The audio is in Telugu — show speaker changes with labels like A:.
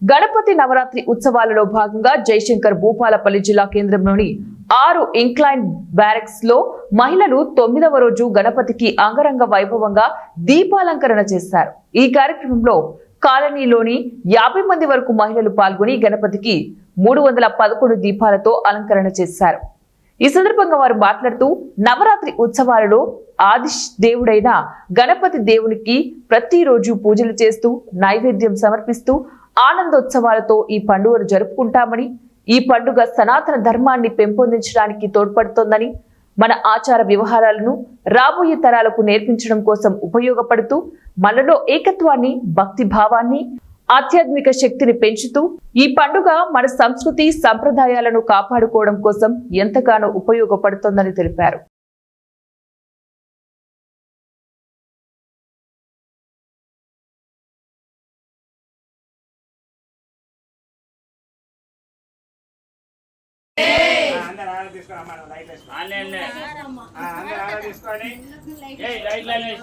A: గణపతి నవరాత్రి ఉత్సవాలలో భాగంగా జయశంకర్ భూపాలపల్లి జిల్లా కేంద్రంలోని 6 ఇంక్లైన్ బ్యారక్స్ లో మహిళలు 9వ రోజు గణపతికి అంగరంగ వైభవంగా దీపాలంకరణ చేశారు. ఈ కార్యక్రమంలో కాలనీలోని 50 మంది వరకు మహిళలు పాల్గొని గణపతికి 311 దీపాలతో అలంకరణ చేశారు. ఈ సందర్భంగా వారు మాట్లాడుతూ నవరాత్రి ఉత్సవాలలో ఆది దేవుడైన గణపతి దేవునికి ప్రతిరోజు పూజలు చేస్తూ నైవేద్యం సమర్పిస్తూ ఆనందోత్సవాలతో ఈ పండుగను జరుపుకుంటామని, ఈ పండుగ సనాతన ధర్మాన్ని పెంపొందించడానికి తోడ్పడుతోందని, మన ఆచార వ్యవహారాలను రాబోయే తరాలకు నేర్పించడం కోసం ఉపయోగపడుతూ మనలో ఏకత్వాన్ని, భక్తి భావాన్ని, ఆధ్యాత్మిక శక్తిని పెంచుతూ ఈ పండుగ మన సంస్కృతి సంప్రదాయాలను కాపాడుకోవడం కోసం ఎంతగానో ఉపయోగపడుతోందని తెలిపారు.
B: అందరూ ఆరా తీసుకోండి అమ్మా లైట్ వేసుకోండి అందరూ ఆరా తీసుకోండి ఏయ్ లైట్